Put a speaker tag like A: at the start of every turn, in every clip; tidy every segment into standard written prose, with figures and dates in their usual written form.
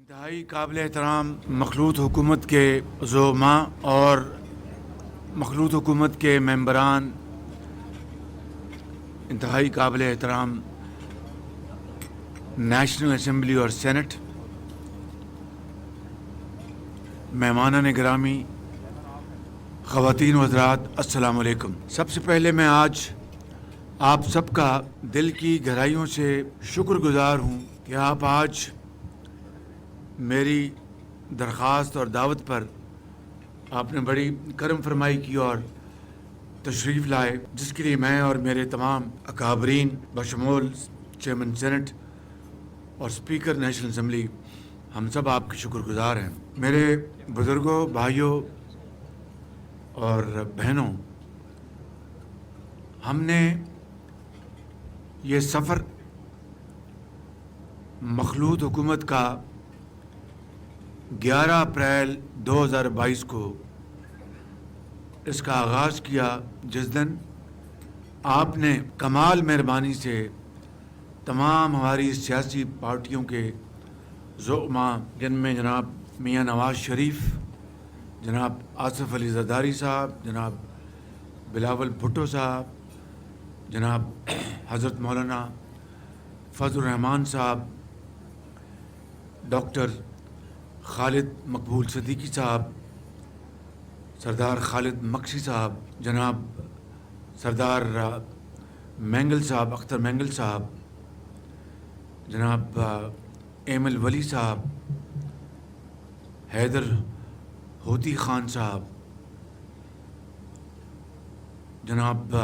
A: انتہائی قابل احترام مخلوط حکومت کے زعماء اور مخلوط حکومت کے ممبران، انتہائی قابل احترام نیشنل اسمبلی اور سینٹ، مہمانان گرامی، خواتین و حضرات، السلام علیکم۔ سب سے پہلے میں آج آپ سب کا دل کی گہرائیوں سے شکر گزار ہوں کہ آپ آج میری درخواست اور دعوت پر آپ نے بڑی کرم فرمائی کی اور تشریف لائے، جس کے لیے میں اور میرے تمام اکابرین بشمول چیئرمین سینٹ اور اسپیکر نیشنل اسمبلی، ہم سب آپ کے شکر گزار ہیں۔ میرے بزرگوں، بھائیوں اور بہنوں، ہم نے یہ سفر مخلوط حکومت کا 11 اپریل 2022 کو اس کا آغاز کیا، جس دن آپ نے کمال مہربانی سے تمام ہماری سیاسی پارٹیوں کے زعماء، جن میں جناب میاں نواز شریف، جناب آصف علی زرداری صاحب، جناب بلاول بھٹو صاحب، جناب حضرت مولانا فضل الرحمان صاحب، ڈاکٹر خالد مقبول صدیقی صاحب، سردار خالد مکسی صاحب، جناب سردار مینگل صاحب، اختر مینگل صاحب، جناب ایمل ولی صاحب، حیدر ہوتی خان صاحب، جناب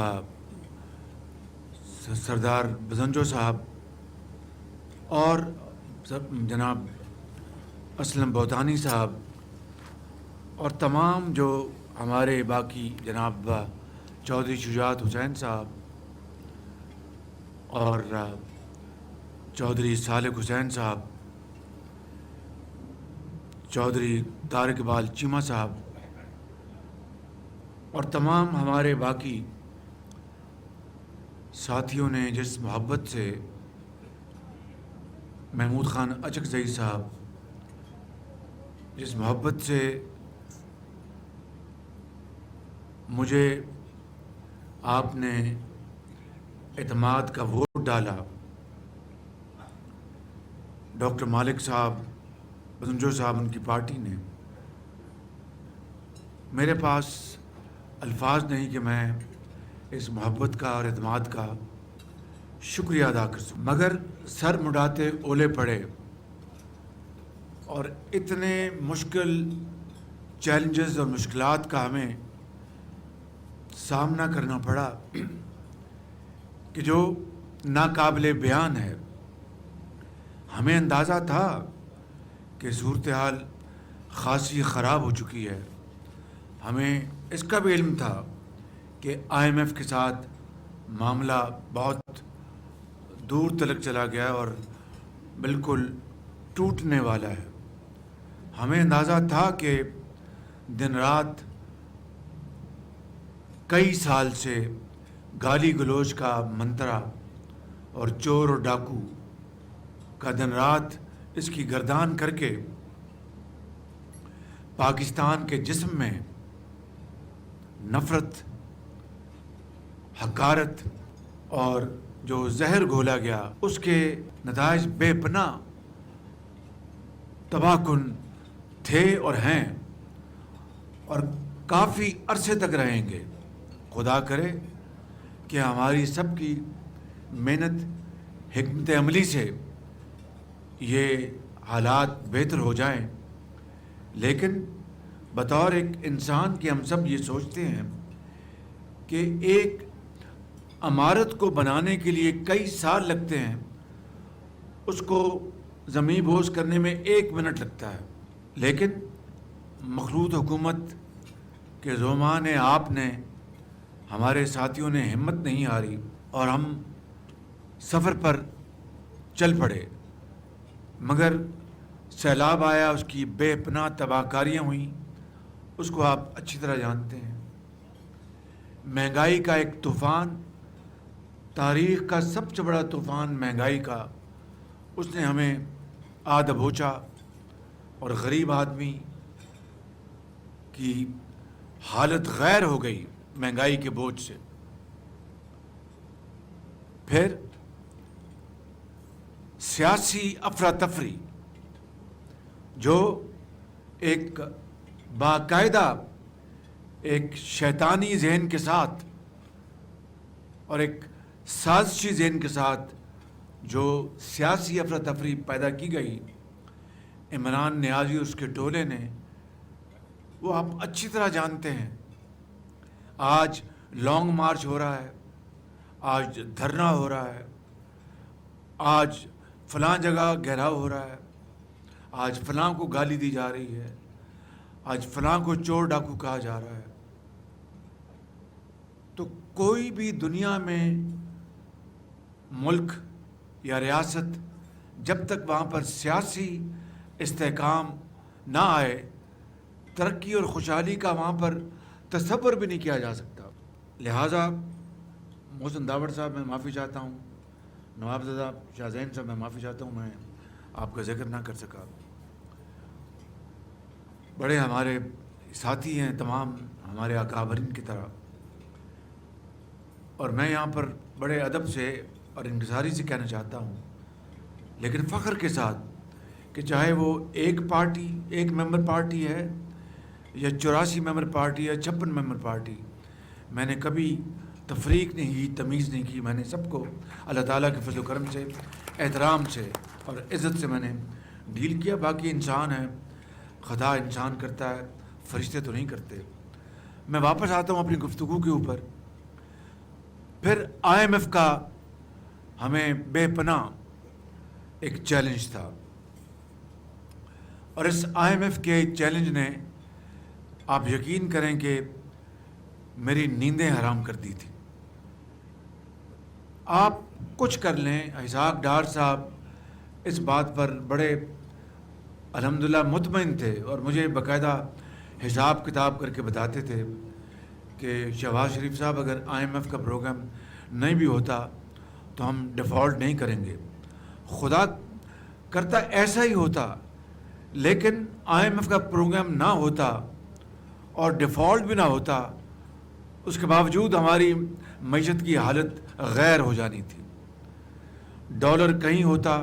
A: سردار بزنجو صاحب، اور جناب اسلم بوتانی صاحب، اور تمام جو ہمارے باقی جناب چودھری شجاعت حسین صاحب اور چودھری صالح حسین صاحب، چودھری طارق اقبال چیمہ صاحب، اور تمام ہمارے باقی ساتھیوں نے جس محبت سے، محمود خان اچکزئی صاحب، جس محبت سے مجھے آپ نے اعتماد کا ووٹ ڈالا، ڈاکٹر مالک صاحب، بزنجو صاحب، ان کی پارٹی نے، میرے پاس الفاظ نہیں کہ میں اس محبت کا اور اعتماد کا شکریہ ادا کر سکوں، مگر سر مڈاتے اولے پڑے اور اتنے مشکل چیلنجز اور مشکلات کا ہمیں سامنا کرنا پڑا کہ جو ناقابل بیان ہے۔ ہمیں اندازہ تھا کہ صورتحال خاصی خراب ہو چکی ہے، ہمیں اس کا بھی علم تھا کہ IMF کے ساتھ معاملہ بہت دور تلک چلا گیا اور بالکل ٹوٹنے والا ہے۔ ہمیں اندازہ تھا کہ دن رات کئی سال سے گالی گلوچ کا منترا اور چور اور ڈاکو کا دن رات اس کی گردان کر کے پاکستان کے جسم میں نفرت، حقارت اور جو زہر گھولا گیا، اس کے نتائج بے پناہ تباہ کن تھے اور ہیں، اور کافی عرصے تک رہیں گے۔ خدا کرے کہ ہماری سب کی محنت، حکمت عملی سے یہ حالات بہتر ہو جائیں، لیکن بطور ایک انسان کے ہم سب یہ سوچتے ہیں کہ ایک عمارت کو بنانے کے لیے کئی سال لگتے ہیں، اس کو زمین بوس کرنے میں 1 منٹ لگتا ہے، لیکن مخلوط حکومت کے زعماء نے، آپ نے، ہمارے ساتھیوں نے ہمت نہیں ہاری اور ہم سفر پر چل پڑے، مگر سیلاب آیا، اس کی بے پناہ تباہ کاریاں ہوئیں، اس کو آپ اچھی طرح جانتے ہیں۔ مہنگائی کا ایک طوفان، تاریخ کا سب سے بڑا طوفان مہنگائی کا، اس نے ہمیں آ دبوچا اور غریب آدمی کی حالت غیر ہو گئی مہنگائی کے بوجھ سے. پھر سیاسی افراتفری جو ایک باقاعدہ ایک شیطانی ذہن کے ساتھ اور ایک سازشی ذہن کے ساتھ جو سیاسی افراتفری پیدا کی گئی عمران نیازی اور اس کے ٹولے نے، وہ آپ اچھی طرح جانتے ہیں. آج لانگ مارچ ہو رہا ہے، آج دھرنا ہو رہا ہے، آج فلاں جگہ گھیراؤ ہو رہا ہے، آج فلاں کو گالی دی جا رہی ہے، آج فلاں کو چور ڈاکو کہا جا رہا ہے. تو کوئی بھی دنیا میں ملک یا ریاست جب تک وہاں پر سیاسی استحکام نہ آئے، ترقی اور خوشحالی کا وہاں پر تصور بھی نہیں کیا جا سکتا. لہٰذا محسن داوڑ صاحب میں معافی چاہتا ہوں، نواب زادہ شاہ زین صاحب میں معافی چاہتا ہوں، میں آپ کا ذکر نہ کر سکا. بڑے ہمارے ساتھی ہیں تمام، ہمارے اکابرین کی طرح، اور میں یہاں پر بڑے ادب سے اور انکساری سے کہنا چاہتا ہوں، لیکن فخر کے ساتھ، کہ چاہے وہ ایک پارٹی، ایک ممبر پارٹی ہے یا 84 ممبر پارٹی یا 56 ممبر پارٹی، میں نے کبھی تفریق نہیں کی، تمیز نہیں کی. میں نے سب کو اللہ تعالیٰ کے فضل و کرم سے، احترام سے اور عزت سے میں نے ڈیل کیا. باقی انسان ہے، خطا انسان کرتا ہے، فرشتے تو نہیں کرتے. میں واپس آتا ہوں اپنی گفتگو کے اوپر. پھر IMF کا ہمیں بے پناہ ایک چیلنج تھا، اور اس IMF کے چیلنج نے، آپ یقین کریں کہ میری نیندیں حرام کر دی تھی. آپ کچھ کر لیں، اسحاق ڈار صاحب اس بات پر بڑے الحمدللہ مطمئن تھے، اور مجھے باقاعدہ حساب کتاب کر کے بتاتے تھے کہ شہباز شریف صاحب اگر IMF کا پروگرام نہیں بھی ہوتا تو ہم ڈیفالٹ نہیں کریں گے. خدا کرتا ایسا ہی ہوتا، لیکن IMF کا پروگرام نہ ہوتا اور ڈیفالٹ بھی نہ ہوتا، اس کے باوجود ہماری معیشت کی حالت غیر ہو جانی تھی. ڈالر کہیں ہوتا،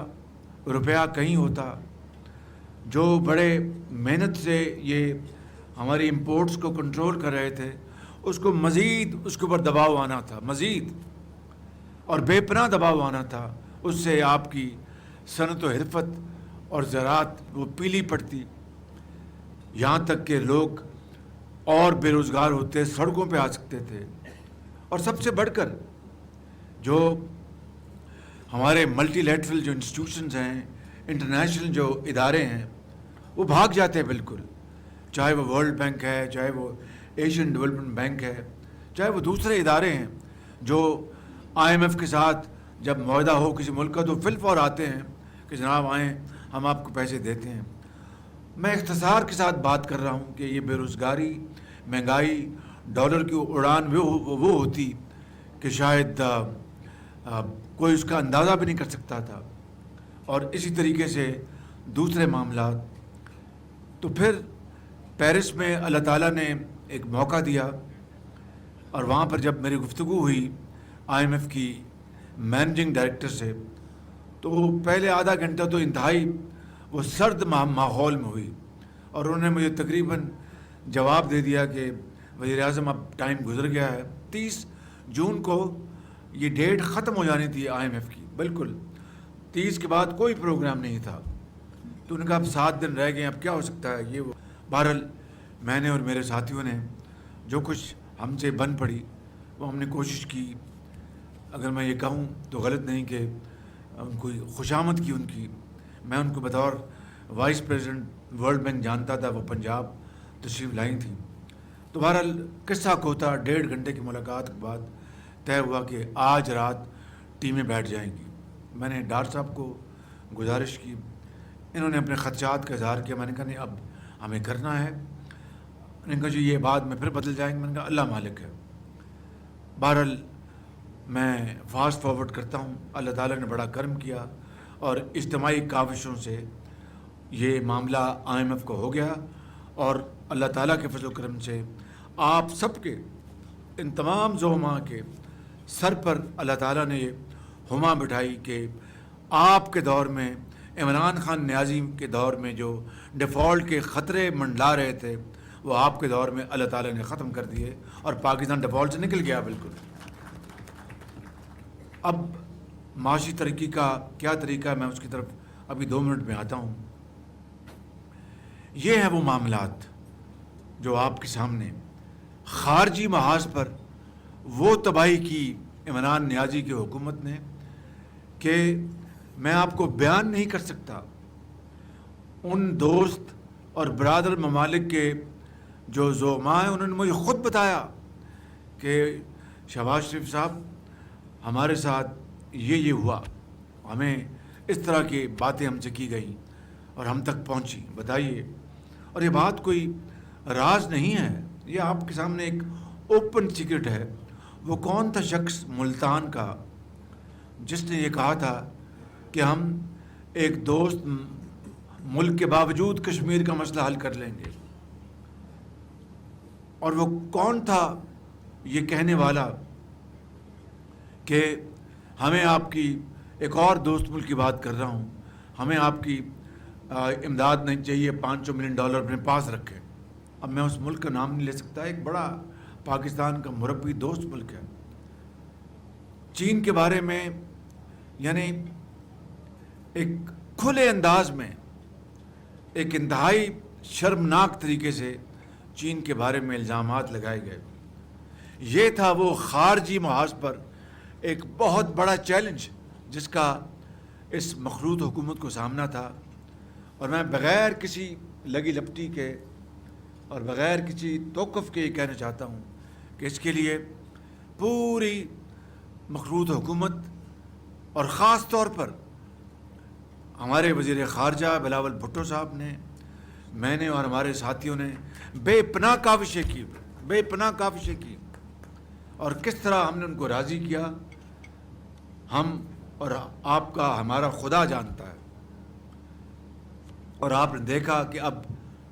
A: روپیہ کہیں ہوتا. جو بڑے محنت سے یہ ہماری امپورٹس کو کنٹرول کر رہے تھے، اس کو مزید اس کے اوپر دباؤ آنا تھا، مزید اور بے پناہ دباؤ آنا تھا. اس سے آپ کی صنعت و حرفت اور زراعت وہ پیلی پڑتی، یہاں تک کہ لوگ اور بے روزگار ہوتے، سڑکوں پہ آ سکتے تھے. اور سب سے بڑھ کر جو ہمارے ملٹی لیٹرل جو انسٹیٹیوشنز ہیں، انٹرنیشنل جو ادارے ہیں، وہ بھاگ جاتے ہیں بالکل. چاہے وہ ورلڈ بینک ہے، چاہے وہ ایشین ڈیولپمنٹ بینک ہے، چاہے وہ دوسرے ادارے ہیں جو IMF کے ساتھ جب معاہدہ ہو کسی ملک کا تو فی الفور آتے ہیں کہ جناب آئیں، ہم آپ کو پیسے دیتے ہیں. میں اختصار کے ساتھ بات کر رہا ہوں کہ یہ بے روزگاری، مہنگائی، ڈالر کی اڑان وہ ہوتی کہ شاید کوئی اس کا اندازہ بھی نہیں کر سکتا تھا. اور اسی طریقے سے دوسرے معاملات. تو پھر پیرس میں اللہ تعالیٰ نے ایک موقع دیا، اور وہاں پر جب میری گفتگو ہوئی IMF کی مینیجنگ ڈائریکٹر سے، تو وہ پہلے آدھا گھنٹہ تو انتہائی وہ سرد ماحول میں ہوئی، اور انہوں نے مجھے تقریباً جواب دے دیا کہ وزیر اعظم اب ٹائم گزر گیا ہے. 30 جون کو یہ ڈیٹ ختم ہو جانی تھی IMF کی، بالکل 30 کے بعد کوئی پروگرام نہیں تھا. تو ان کا اب 7 دن رہ گئے، اب کیا ہو سکتا ہے یہ وہ. بہرحال میں نے اور میرے ساتھیوں نے جو کچھ ہم سے بن پڑی وہ ہم نے کوشش کی. اگر میں یہ کہوں تو غلط نہیں کہ ان کو خوشامد کی ان کی. میں ان کو بطور وائس پریزیڈنٹ ورلڈ بینک جانتا تھا، وہ پنجاب تشریف لائی تھیں. تو بہرحال قصہ کوتا 1.5 گھنٹے کی ملاقات کے بعد طے ہوا کہ آج رات ٹیمیں بیٹھ جائیں گی. میں نے ڈار صاحب کو گزارش کی، انہوں نے اپنے خدشات کا اظہار کیا. میں نے کہا نہیں، اب ہمیں کرنا ہے. انہوں نے کہا جی یہ بعد میں پھر بدل جائیں گے. میں نے کہا اللہ مالک ہے. بہرحال میں فاسٹ فارورڈ کرتا ہوں، اللہ تعالیٰ نے بڑا کرم کیا، اور اجتماعی کاوشوں سے یہ معاملہ IMF کو ہو گیا، اور اللہ تعالیٰ کے فضل و کرم سے آپ سب کے، ان تمام زعماء کے سر پر اللہ تعالیٰ نے یہ ہما بٹھائی کہ آپ کے دور میں، عمران خان نیازی کے دور میں جو ڈیفالٹ کے خطرے منڈلا رہے تھے، وہ آپ کے دور میں اللہ تعالیٰ نے ختم کر دیے، اور پاکستان ڈیفالٹ سے نکل گیا بالکل۔ اب معاشی ترقی کا کیا طریقہ ہے، میں اس کی طرف ابھی 2 منٹ میں آتا ہوں۔ یہ ہیں وہ معاملات جو آپ کے سامنے خارجی محاذ پر وہ تباہی کی عمران نیازی کی حکومت نے کہ میں آپ کو بیان نہیں کر سکتا۔ ان دوست اور برادر ممالک کے جو زعماء ہیں، انہوں نے مجھے خود بتایا کہ شہباز شریف صاحب، ہمارے ساتھ یہ ہوا، ہمیں اس طرح کی باتیں ہم سے کی گئیں اور ہم تک پہنچی، بتائیے۔ اور یہ بات کوئی راز نہیں ہے، یہ آپ کے سامنے ایک اوپن سیکرٹ ہے۔ وہ کون تھا شخص ملتان کا جس نے یہ کہا تھا کہ ہم ایک دوست ملک کے باوجود کشمیر کا مسئلہ حل کر لیں گے؟ اور وہ کون تھا یہ کہنے والا کہ ہمیں آپ کی، ایک اور دوست ملک کی بات کر رہا ہوں، ہمیں آپ کی امداد نہیں چاہیے، $500 ملین اپنے پاس رکھیں۔ اب میں اس ملک کا نام نہیں لے سکتا، ایک بڑا پاکستان کا مربی دوست ملک ہے۔ چین کے بارے میں یعنی ایک کھلے انداز میں، ایک انتہائی شرمناک طریقے سے چین کے بارے میں الزامات لگائے گئے۔ یہ تھا وہ خارجی محاذ پر ایک بہت بڑا چیلنج جس کا اس مخلوط حکومت کو سامنا تھا، اور میں بغیر کسی لگی لپٹی کے اور بغیر کسی توقف کے یہ کہنا چاہتا ہوں کہ اس کے لیے پوری مخلوط حکومت اور خاص طور پر ہمارے وزیر خارجہ بلاول بھٹو صاحب نے، میں نے اور ہمارے ساتھیوں نے بے پناہ کاوشیں کی، اور کس طرح ہم نے ان کو راضی کیا، ہم اور آپ کا ہمارا خدا جانتا ہے۔ اور آپ نے دیکھا کہ اب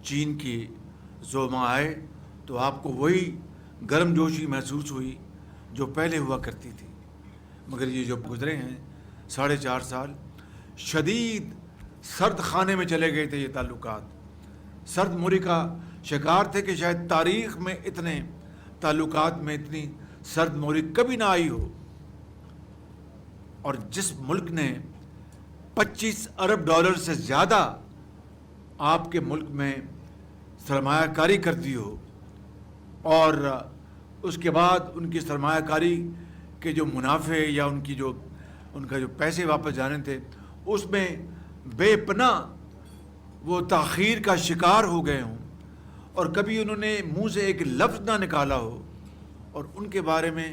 A: چین کی زعماء آئے تو آپ کو وہی گرم جوشی محسوس ہوئی جو پہلے ہوا کرتی تھی، مگر یہ جو گزرے ہیں 4.5 سال، شدید سرد خانے میں چلے گئے تھے یہ تعلقات، سرد موری کا شکار تھے کہ شاید تاریخ میں اتنے تعلقات میں اتنی سرد موری کبھی نہ آئی ہو۔ اور جس ملک نے $25 ارب سے زیادہ آپ کے ملک میں سرمایہ کاری کر دی ہو، اور اس کے بعد ان کی سرمایہ کاری کے جو منافع یا ان کا جو پیسے واپس جانے تھے، اس میں بے پناہ وہ تاخیر کا شکار ہو گئے ہوں، اور کبھی انہوں نے منہ سے ایک لفظ نہ نکالا ہو، اور ان کے بارے میں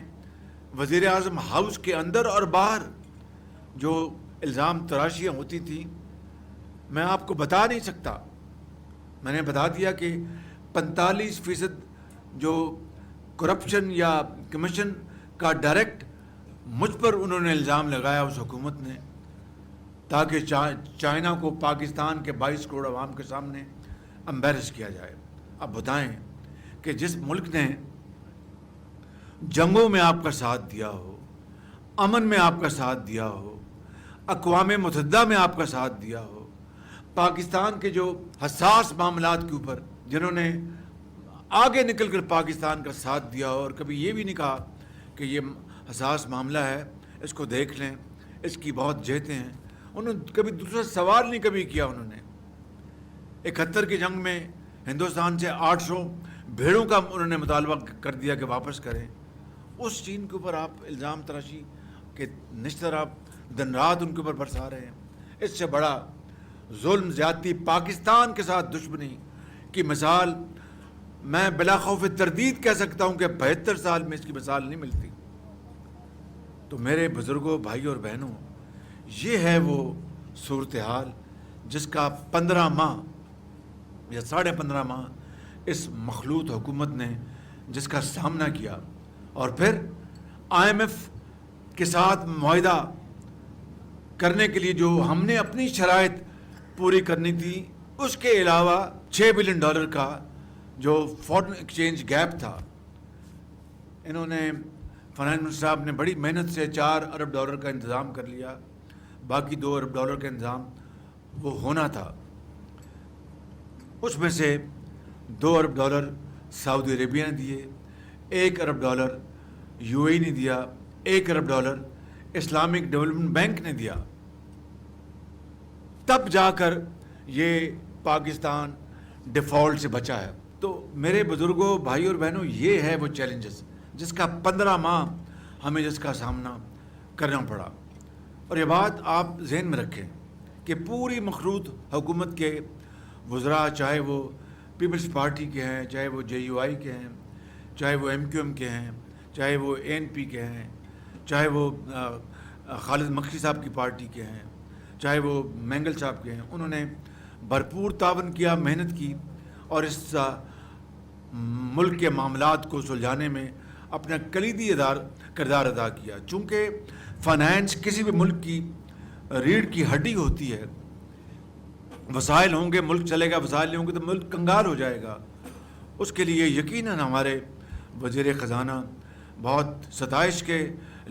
A: وزیر اعظم ہاؤس کے اندر اور باہر جو الزام تراشیاں ہوتی تھیں، میں آپ کو بتا نہیں سکتا۔ میں نے بتا دیا کہ 45% جو کرپشن یا کمیشن کا ڈائریکٹ مجھ پر انہوں نے الزام لگایا اس حکومت نے، تاکہ چائنا کو پاکستان کے 22 کروڑ عوام کے سامنے امبیرس کیا جائے۔ اب بتائیں کہ جس ملک نے جنگوں میں آپ کا ساتھ دیا ہو، امن میں آپ کا ساتھ دیا ہو، اقوام متحدہ میں آپ کا ساتھ دیا ہو، پاکستان کے جو حساس معاملات کے اوپر جنہوں نے آگے نکل کر پاکستان کا ساتھ دیا ہو، اور کبھی یہ بھی نہیں کہا کہ یہ حساس معاملہ ہے، اس کو دیکھ لیں، اس کی بہت جہتیں ہیں، انہوں نے کبھی دوسرا سوال نہیں کبھی کیا۔ انہوں نے 71 کی جنگ میں ہندوستان سے 800 بھیڑوں کا انہوں نے مطالبہ کر دیا کہ واپس کریں۔ اس چین کے اوپر آپ الزام تراشی کے نشتر آپ دن رات ان کے اوپر برسا رہے ہیں۔ اس سے بڑا ظلم، زیادتی، پاکستان کے ساتھ دشمنی کی مثال میں بلا خوف تردید کہہ سکتا ہوں کہ 72 سال میں اس کی مثال نہیں ملتی۔ تو میرے بزرگوں، بھائیوں اور بہنوں، یہ ہے وہ صورتحال جس کا 15 ماہ یا 15.5 ماہ اس مخلوط حکومت نے جس کا سامنا کیا، اور پھر IMF کے ساتھ معاہدہ کرنے کے لیے جو ہم نے اپنی شرائط پوری کرنی تھی. اس کے علاوہ $6 بلین کا جو فارن ایکسچینج گیپ تھا، انہوں نے فنانس منسٹر صاحب نے بڑی محنت سے $4 ارب کا انتظام کر لیا. باقی $2 ارب کا انتظام وہ ہونا تھا. اس میں سے $2 ارب سعودی عربیہ نے دیے، $1 ارب UAE نے دیا، $1 ارب اسلامک ڈیولپمنٹ بینک نے دیا. تب جا کر یہ پاکستان ڈیفالٹ سے بچا ہے. تو میرے بزرگوں، بھائی اور بہنوں، یہ ہے وہ چیلنجز جس کا 15 ماہ ہمیں جس کا سامنا کرنا پڑا. اور یہ بات آپ ذہن میں رکھیں کہ پوری مخلوط حکومت کے وزراء، چاہے وہ پیپلز پارٹی کے ہیں، چاہے وہ JUI کے ہیں، چاہے وہ MQM کے ہیں، چاہے وہ ANP کے ہیں، چاہے وہ خالد مکھی صاحب کی پارٹی کے ہیں، چاہے وہ مینگل صاحب کے ہیں، انہوں نے بھرپور تعاون کیا، محنت کی اور اس ملک کے معاملات کو سلجھانے میں اپنا کلیدی کردار ادا کیا. چونکہ فائنانس کسی بھی ملک کی ریڑھ کی ہڈی ہوتی ہے. وسائل ہوں گے ملک چلے گا، وسائل نہیں ہوں گے تو ملک کنگال ہو جائے گا. اس کے لیے یقیناً ہمارے وزیر خزانہ بہت ستائش کے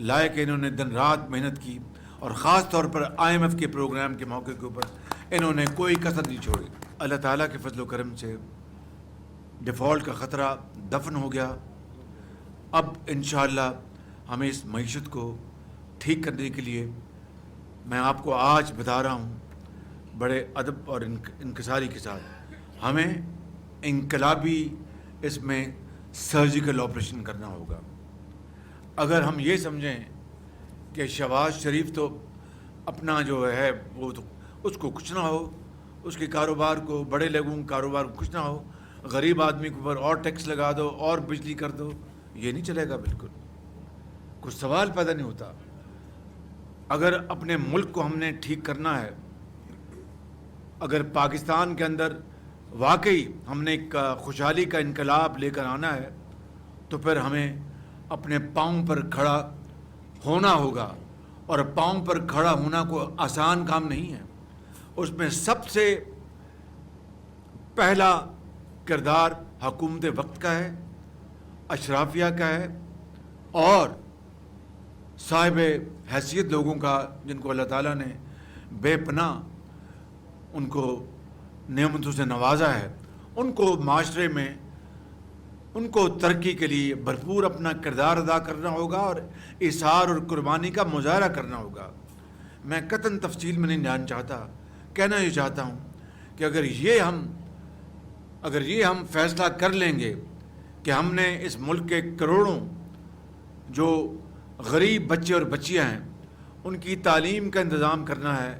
A: لائق، انہوں نے دن رات محنت کی اور خاص طور پر IMF کے پروگرام کے موقع کے اوپر انہوں نے کوئی کسر نہیں چھوڑی. اللہ تعالیٰ کے فضل و کرم سے ڈیفالٹ کا خطرہ دفن ہو گیا. اب انشاءاللہ ہمیں اس معیشت کو ٹھیک کرنے کے لیے، میں آپ کو آج بتا رہا ہوں بڑے ادب اور انکساری کے ساتھ، ہمیں انقلابی اس میں سرجیکل آپریشن کرنا ہوگا. اگر ہم یہ سمجھیں کہ شہباز شریف تو اپنا جو ہے وہ تو اس کو کچھ نہ ہو، اس کے کاروبار کو، بڑے لوگوں کے کاروبار کو کچھ نہ ہو، غریب آدمی کے اوپر اور ٹیکس لگا دو اور بجلی کر دو، یہ نہیں چلے گا. بالکل کچھ سوال پیدا نہیں ہوتا. اگر اپنے ملک کو ہم نے ٹھیک کرنا ہے، اگر پاکستان کے اندر واقعی ہم نے ایک خوشحالی کا انقلاب لے کر آنا ہے، تو پھر ہمیں اپنے پاؤں پر کھڑا ہونا ہوگا. اور پاؤں پر کھڑا ہونا کوئی آسان کام نہیں ہے. اس میں سب سے پہلا کردار حکومت وقت کا ہے، اشرافیہ کا ہے، اور صاحب حیثیت لوگوں کا، جن کو اللہ تعالیٰ نے بے پناہ ان کو نعمتوں سے نوازا ہے. ان کو معاشرے میں ان کو ترقی کے لیے بھرپور اپنا کردار ادا کرنا ہوگا اور ایثار اور قربانی کا مظاہرہ کرنا ہوگا. میں قطعاً تفصیل میں نہیں جانا چاہتا، کہنا یہ چاہتا ہوں کہ اگر یہ ہم فیصلہ کر لیں گے کہ ہم نے اس ملک کے کروڑوں جو غریب بچے اور بچیاں ہیں، ان کی تعلیم کا انتظام کرنا ہے،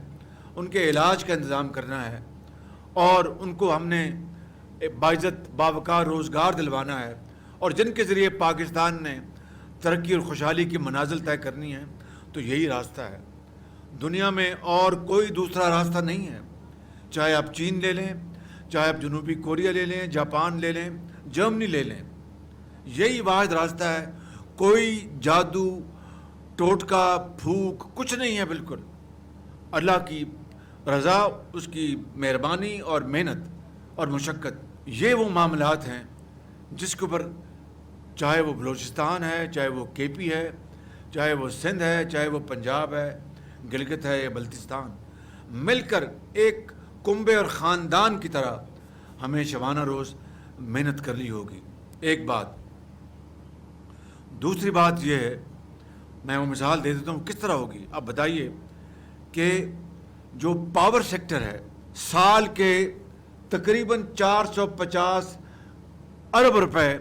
A: ان کے علاج کا انتظام کرنا ہے، اور ان کو ہم نے باعزت باوقار روزگار دلوانا ہے، اور جن کے ذریعے پاکستان نے ترقی اور خوشحالی کی منازل طے کرنی ہے، تو یہی راستہ ہے. دنیا میں اور کوئی دوسرا راستہ نہیں ہے. چاہے آپ چین لے لیں، چاہے آپ جنوبی کوریا لے لیں، جاپان لے لیں، جرمنی لے لیں، یہی واحد راستہ ہے. کوئی جادو ٹوٹکا پھوک کچھ نہیں ہے. بالکل اللہ کی رضا، اس کی مہربانی اور محنت اور مشقت، یہ وہ معاملات ہیں جس کے اوپر چاہے وہ بلوچستان ہے، چاہے وہ KP ہے، چاہے وہ سندھ ہے، چاہے وہ پنجاب ہے، گلگت ہے یا بلتستان، مل کر ایک کنبے اور خاندان کی طرح ہمیں شبانہ روز محنت کرنی ہوگی. ایک بات. دوسری بات یہ ہے، میں وہ مثال دے دیتا ہوں کس طرح ہوگی. اب بتائیے کہ جو پاور سیکٹر ہے، سال کے تقریباً 450 ارب روپے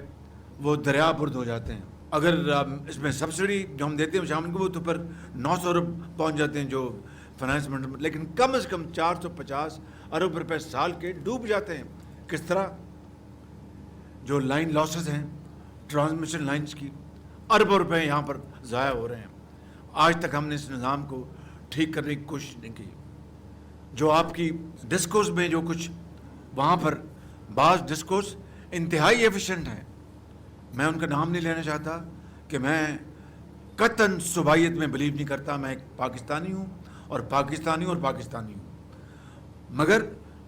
A: وہ دریا برد ہو جاتے ہیں. اگر اس میں سبسڈی جو ہم دیتے ہیں شامل کو، تو پھر 900 ارب پہنچ جاتے ہیں جو فائنانس منسٹر، لیکن کم از کم 450 ارب روپے سال کے ڈوب جاتے ہیں. کس طرح؟ جو لائن لاسز ہیں، ٹرانسمیشن لائنز کی اربوں روپے یہاں پر ضائع ہو رہے ہیں. آج تک ہم نے اس نظام کو ٹھیک کرنے کی کوشش نہیں کی. جو آپ کی ڈسکوز میں جو کچھ وہاں پر بعض ڈسکوز انتہائی ایفیشینٹ ہیں، میں ان کا نام نہیں لینا چاہتا کہ میں قطعاً صوبائیت میں بلیو نہیں کرتا. میں ایک پاکستانی ہوں اور پاکستانی ہوں. مگر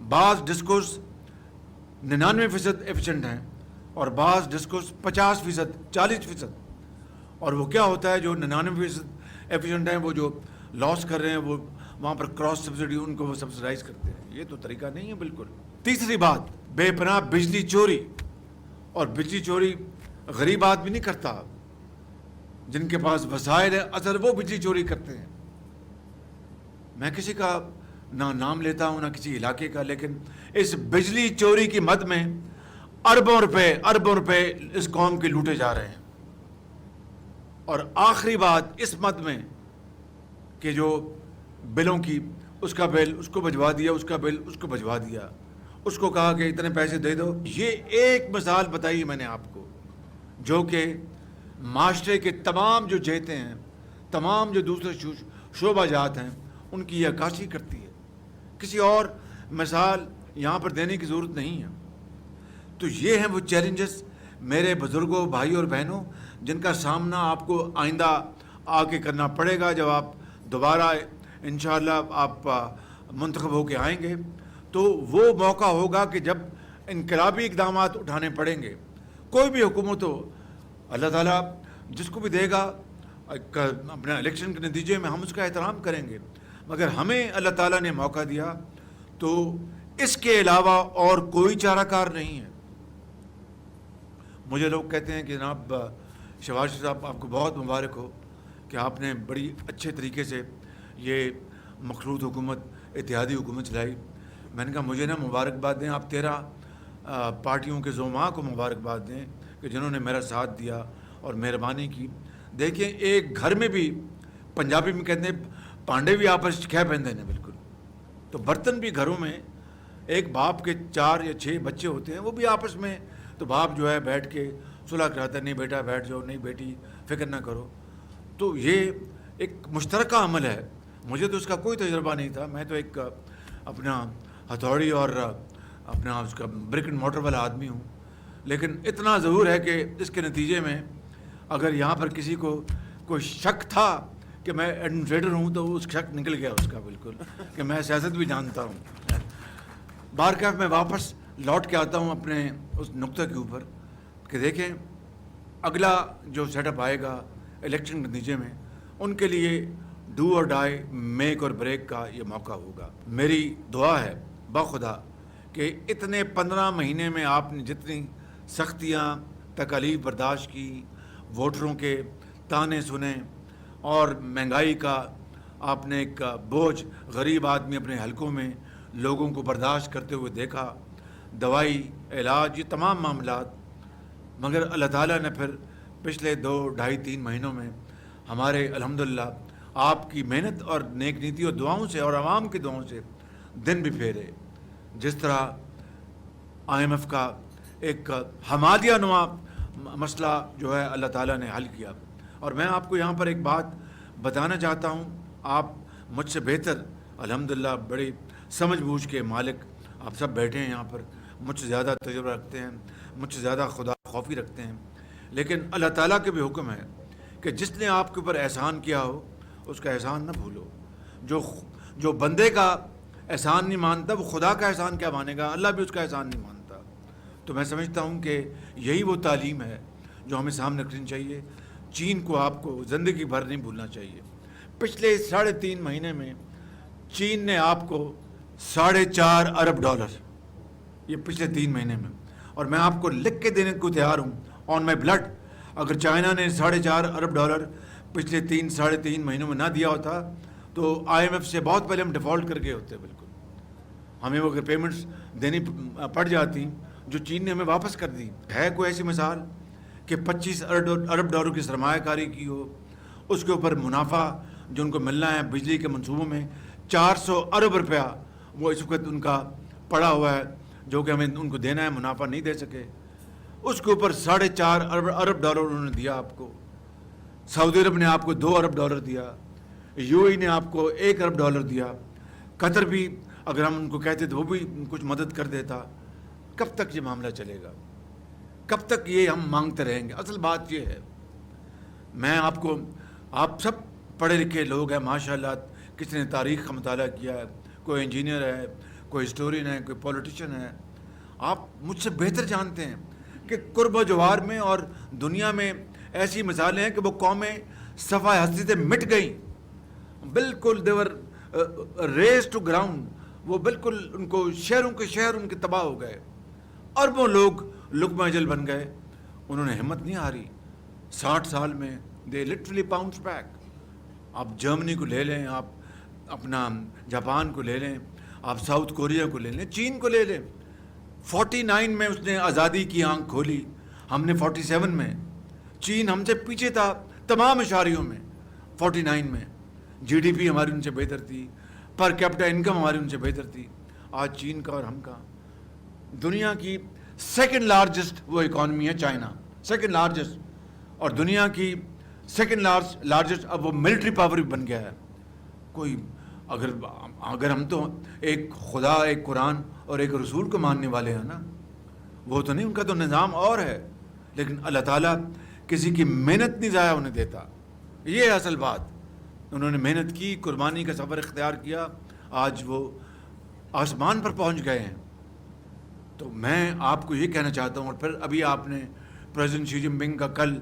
A: بعض ڈسکورس 99% ایفیشینٹ ہیں اور بعض ڈسکورس 50%، 40%. اور وہ کیا ہوتا ہے، جو 99% ایفیشینٹ ہیں وہ جو لاس کر رہے ہیں وہ وہاں پر کراس سبسڈی ان کو وہ سبسڈائز کرتے ہیں. یہ تو طریقہ نہیں ہے بالکل. تیسری بات، بے پناہ بجلی چوری. اور بجلی چوری غریب آدمی نہیں کرتا، جن کے پاس وسائل ہے اصل وہ بجلی چوری کرتے ہیں. میں کسی کا نہ نام لیتا ہوں نہ کسی علاقے کا، لیکن اس بجلی چوری کی مد میں اربوں روپے اس قوم کے لوٹے جا رہے ہیں. اور آخری بات اس مد میں کہ جو بلوں کی، اس کا بل اس کو بھجوا دیا، اس کا بل اس کو بھجوا دیا، اس کو کہا کہ اتنے پیسے دے دو. یہ ایک مثال بتائی میں نے آپ کو، جو کہ معاشرے کے تمام جو جہتیں ہیں، تمام جو دوسرے شعبہ جات ہیں، ان کی یہ عکاسی کرتی ہے. کسی اور مثال یہاں پر دینے کی ضرورت نہیں ہے. تو یہ ہیں وہ چیلنجز میرے بزرگوں، بھائیوں اور بہنوں، جن کا سامنا آپ کو آئندہ آ کے کرنا پڑے گا. جب آپ دوبارہ انشاءاللہ آپ منتخب ہو کے آئیں گے تو وہ موقع ہوگا کہ جب انقلابی اقدامات اٹھانے پڑیں گے. کوئی بھی حکومت ہو، اللہ تعالیٰ جس کو بھی دے گا اپنے الیکشن کے نتیجے میں ہم اس کا احترام کریں گے، مگر ہمیں اللہ تعالیٰ نے موقع دیا تو اس کے علاوہ اور کوئی چارہ کار نہیں ہے. مجھے لوگ کہتے ہیں کہ جناب شہباز شریف صاحب آپ کو بہت مبارک ہو کہ آپ نے بڑی اچھے طریقے سے یہ مخلوط حکومت، اتحادی حکومت چلائی. میں نے کہا مجھے نہ مبارکباد دیں، آپ 13 پارٹیوں کے زعماء کو مبارکباد دیں کہ جنہوں نے میرا ساتھ دیا اور مہربانی کی. دیکھیں ایک گھر میں بھی، پنجابی میں کہتے ہیں پانڈے بھی آپس کھہ پہنتے ہیں بالکل، تو برتن بھی گھروں میں ایک باپ کے 4 یا 6 بچے ہوتے ہیں، وہ بھی آپس میں، تو باپ جو ہے بیٹھ کے صلح کراتا ہے، نہیں بیٹا بیٹھ جاؤ، نہیں بیٹی فکر نہ کرو. تو یہ ایک مشترکہ عمل ہے. مجھے تو اس کا کوئی تجربہ نہیں تھا، میں تو ایک اپنا ہتھوڑی اور اپنا اس کا برک اینڈ مورٹر والا آدمی ہوں. لیکن اتنا ضرور ہے کہ اس کے نتیجے میں اگر یہاں پر کسی کو کوئی شک تھا کہ میں ایڈمنسٹریٹر ہوں تو اس شک نکل گیا اس کا بالکل، کہ میں سیاست بھی جانتا ہوں. بارکاف میں واپس لوٹ کے آتا ہوں اپنے اس نقطہ کے اوپر کہ دیکھیں اگلا جو سیٹ اپ آئے گا الیکشن کے نتیجے میں، ان کے لیے ڈو اور ڈائی، میک اور بریک کا یہ موقع ہوگا. میری دعا ہے بخدا کہ اتنے 15 مہینے میں آپ نے جتنی سختیاں، تکالیف برداشت کی، ووٹروں کے تانے سنے اور مہنگائی کا آپ نے ایک بوجھ غریب آدمی اپنے حلقوں میں لوگوں کو برداشت کرتے ہوئے دیکھا، دوائی، علاج، یہ تمام معاملات، مگر اللہ تعالیٰ نے پھر پچھلے 2، 2.5، 3 مہینوں میں ہمارے الحمدللہ آپ کی محنت اور نیک نیتی اور دعاؤں سے اور عوام کی دعاؤں سے دن بھی پھیرے. جس طرح IMF کا ایک ہمالیہ نما مسئلہ جو ہے اللہ تعالیٰ نے حل کیا. اور میں آپ کو یہاں پر ایک بات بتانا چاہتا ہوں، آپ مجھ سے بہتر الحمدللہ بڑی سمجھ بوجھ کے مالک آپ سب بیٹھے ہیں یہاں پر، مجھ سے زیادہ تجربہ رکھتے ہیں، مجھ سے زیادہ خدا خوفی رکھتے ہیں. لیکن اللہ تعالیٰ کے بھی حکم ہے کہ جس نے آپ کے اوپر احسان کیا ہو اس کا احسان نہ بھولو. جو بندے کا احسان نہیں مانتا وہ خدا کا احسان کیا مانے گا، اللہ بھی اس کا احسان نہیں مانتا. تو میں سمجھتا ہوں کہ یہی وہ تعلیم ہے جو ہمیں سامنے رکھنی چاہیے. چین کو آپ کو زندگی بھر نہیں بھولنا چاہیے. پچھلے 3.5 مہینے میں چین نے آپ کو $4.5 ارب، یہ پچھلے 3 مہینے میں، اور میں آپ کو لکھ کے دینے کو تیار ہوں آن مائی بلڈ. اگر چائنا نے $4.5 ارب پچھلے 3 مہینوں میں نہ دیا ہوتا تو IMF سے بہت پہلے ہم ڈیفالٹ کر گئے ہوتے. بالکل ہمیں وہ اگر پیمنٹس دینی پڑ جاتی جو چین نے ہمیں واپس کر دی. ہے کوئی ایسی مثال کہ $25 ارب کی سرمایہ کاری کی ہو، اس کے اوپر منافع جو ان کو ملنا ہے بجلی کے منصوبوں میں $400 ارب وہ اس وقت ان کا پڑا ہوا ہے جو کہ ہمیں ان کو دینا ہے، منافع نہیں دے سکے. اس کے اوپر $4.5 ارب انہوں نے دیا آپ کو. سعودی عرب نے آپ کو $2 ارب دیا، UAE نے آپ کو $1 ارب دیا. قطر بھی اگر ہم ان کو کہتے تو وہ بھی کچھ مدد کر دیتا. کب تک یہ معاملہ چلے گا؟ کب تک یہ ہم مانگتے رہیں گے؟ اصل بات یہ ہے، میں آپ سب پڑھے لکھے لوگ ہیں ماشاءاللہ، کسی نے تاریخ کا مطالعہ کیا ہے، کوئی انجینئر ہے، کوئی ہسٹورین ہے, کوئی پولیٹیشین ہے, آپ مجھ سے بہتر جانتے ہیں کہ قرب و جوار میں اور دنیا میں ایسی مثالیں ہیں کہ وہ قومیں صفحہ ہستی سے مٹ گئیں, بالکل دیور ریز ٹو گراؤنڈ, وہ بالکل ان کو شہروں کے شہر ان کے تباہ ہو گئے, اربوں لوگ لقمہ اجل بن گئے. انہوں نے ہمت نہیں ہاری, 60 سال میں دے لٹرلی باؤنس بیک. آپ جرمنی کو لے لیں, آپ اپنا جاپان کو لے لیں, آپ ساؤتھ کوریا کو لے لیں, چین کو لے لیں. 49 میں اس نے آزادی کی آنکھ کھولی, ہم نے 47 میں. چین ہم سے پیچھے تھا تمام اشاریوں میں. 49 میں جی ڈی پی ہماری ان سے بہتر تھی, پر کیپٹا انکم ہماری ان سے بہتر تھی. آج چین کا اور ہم کا دنیا کی سیکنڈ لارجسٹ وہ اکانومی ہے چائنا, سیکنڈ لارجسٹ, اور دنیا کی سیکنڈ لارجسٹ اب وہ ملٹری پاور بھی بن گیا ہے. کوئی اگر ہم تو ایک خدا, ایک قرآن اور ایک رسول کو ماننے والے ہیں نا, وہ تو نہیں, ان کا تو نظام اور ہے, لیکن اللہ تعالیٰ کسی کی محنت نہیں ضائع ہونے دیتا. یہ ہے اصل بات. انہوں نے محنت کی, قربانی کا سفر اختیار کیا, آج وہ آسمان پر پہنچ گئے ہیں. تو میں آپ کو یہ کہنا چاہتا ہوں, اور پھر ابھی آپ نے پریزیڈنٹ شی جن پنگ کا کل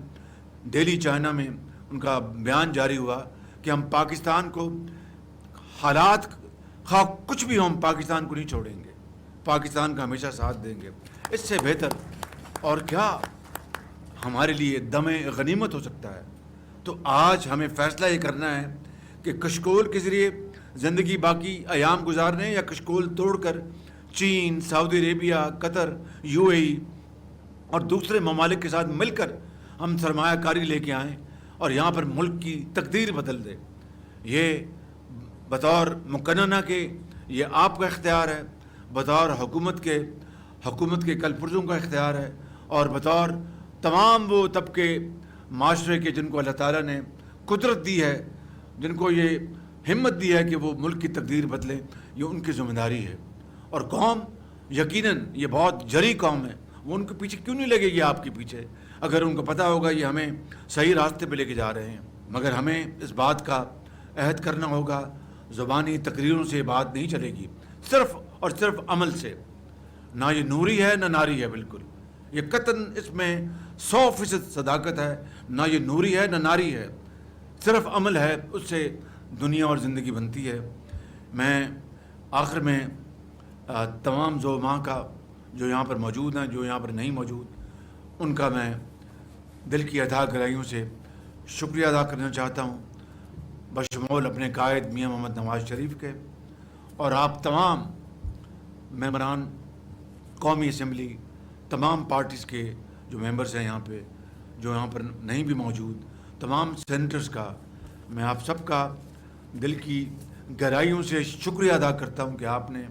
A: دہلی چائنا میں ان کا بیان جاری ہوا کہ ہم پاکستان کو حالات خواہ کچھ بھی ہو, ہم پاکستان کو نہیں چھوڑیں گے, پاکستان کا ہمیشہ ساتھ دیں گے. اس سے بہتر اور کیا ہمارے لیے دم غنیمت ہو سکتا ہے. تو آج ہمیں فیصلہ یہ کرنا ہے کہ کشکول کے ذریعے زندگی باقی ایام گزارنے, یا کشکول توڑ کر چین, سعودی عربیہ, قطر, یو اے ای اور دوسرے ممالک کے ساتھ مل کر ہم سرمایہ کاری لے کے آئیں اور یہاں پر ملک کی تقدیر بدل دیں. یہ بطور مقننہ کے یہ آپ کا اختیار ہے, بطور حکومت کے کل پرزوں کا اختیار ہے, اور بطور تمام وہ طبقے معاشرے کے جن کو اللہ تعالیٰ نے قدرت دی ہے, جن کو یہ ہمت دی ہے کہ وہ ملک کی تقدیر بدلیں, یہ ان کی ذمہ داری ہے. اور قوم یقیناً یہ بہت جری قوم ہے, وہ ان کے پیچھے کیوں نہیں لگے گی آپ کے پیچھے, اگر ان کو پتہ ہوگا یہ ہمیں صحیح راستے پہ لے کے جا رہے ہیں. مگر ہمیں اس بات کا عہد کرنا ہوگا, زبانی تقریروں سے یہ بات نہیں چلے گی, صرف اور صرف عمل سے. نہ یہ نوری ہے نہ ناری ہے, بالکل یہ قطعاً اس میں 100% صداقت ہے. نہ یہ نوری ہے نہ ناری ہے, صرف عمل ہے, اس سے دنیا اور زندگی بنتی ہے. میں آخر میں تمام زعماء کا جو یہاں پر موجود ہیں, جو یہاں پر نہیں موجود, ان کا میں دل کی ادا گہرائیوں سے شکریہ ادا کرنا چاہتا ہوں, بشمول اپنے قائد میاں محمد نواز شریف کے, اور آپ تمام ممبران قومی اسمبلی, تمام پارٹیز کے جو ممبرز ہیں یہاں پہ, جو یہاں پر نہیں بھی موجود, تمام سینیٹرز کا میں آپ سب کا دل کی گہرائیوں سے شکریہ ادا کرتا ہوں کہ آپ نے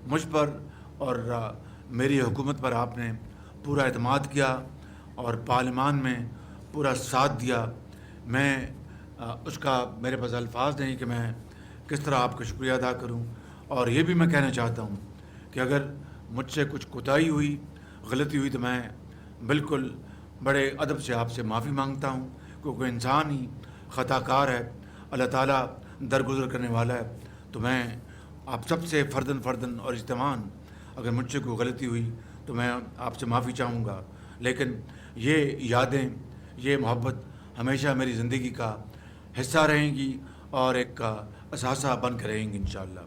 A: مجھ پر اور میری حکومت پر آپ نے پورا اعتماد کیا اور پارلیمان میں پورا ساتھ دیا. میں اس کا میرے پاس الفاظ نہیں کہ میں کس طرح آپ کا شکریہ ادا کروں. اور یہ بھی میں کہنا چاہتا ہوں کہ اگر مجھ سے کچھ کوتاہی ہوئی, غلطی ہوئی, تو میں بالکل بڑے ادب سے آپ سے معافی مانگتا ہوں, کیونکہ انسان ہی خطا کار ہے, اللہ تعالیٰ درگزر کرنے والا ہے. تو میں آپ سب سے فرداً اور اجتماعاً اگر مجھ سے کوئی غلطی ہوئی تو میں آپ سے معافی چاہوں گا. لیکن یہ یادیں, یہ محبت ہمیشہ میری زندگی کا حصہ رہیں گی اور ایک اثاثہ بن کر رہیں گی انشاءاللہ.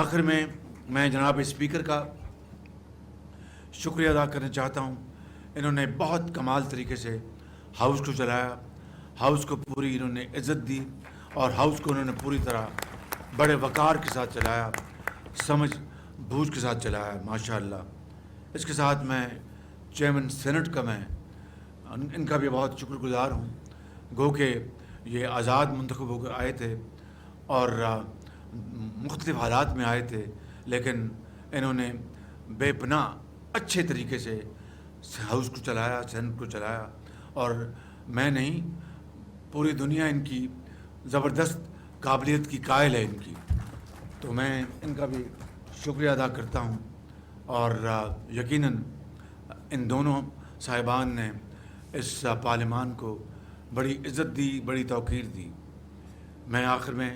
A: آخر میں جناب اسپیکر کا شکریہ ادا کرنا چاہتا ہوں. انہوں نے بہت کمال طریقے سے ہاؤس کو چلایا, ہاؤس کو پوری انہوں نے عزت دی, اور ہاؤس کو انہوں نے پوری طرح بڑے وقار کے ساتھ چلایا, سمجھ بوجھ کے ساتھ چلایا ماشاءاللہ. اس کے ساتھ میں چیئرمین سینٹ کا میں ان کا بھی بہت شکر گزار ہوں, گو کہ یہ آزاد منتخب ہو کر آئے تھے اور مختلف حالات میں آئے تھے, لیکن انہوں نے بے پناہ اچھے طریقے سے ہاؤس کو چلایا, سینٹ کو چلایا, اور میں نہیں پوری دنیا ان کی زبردست قابلیت کی قائل ہے ان کی. تو میں ان کا بھی شکریہ ادا کرتا ہوں, اور یقیناً ان دونوں صاحبان نے اس پارلیمان کو بڑی عزت دی, بڑی توقیر دی. میں آخر میں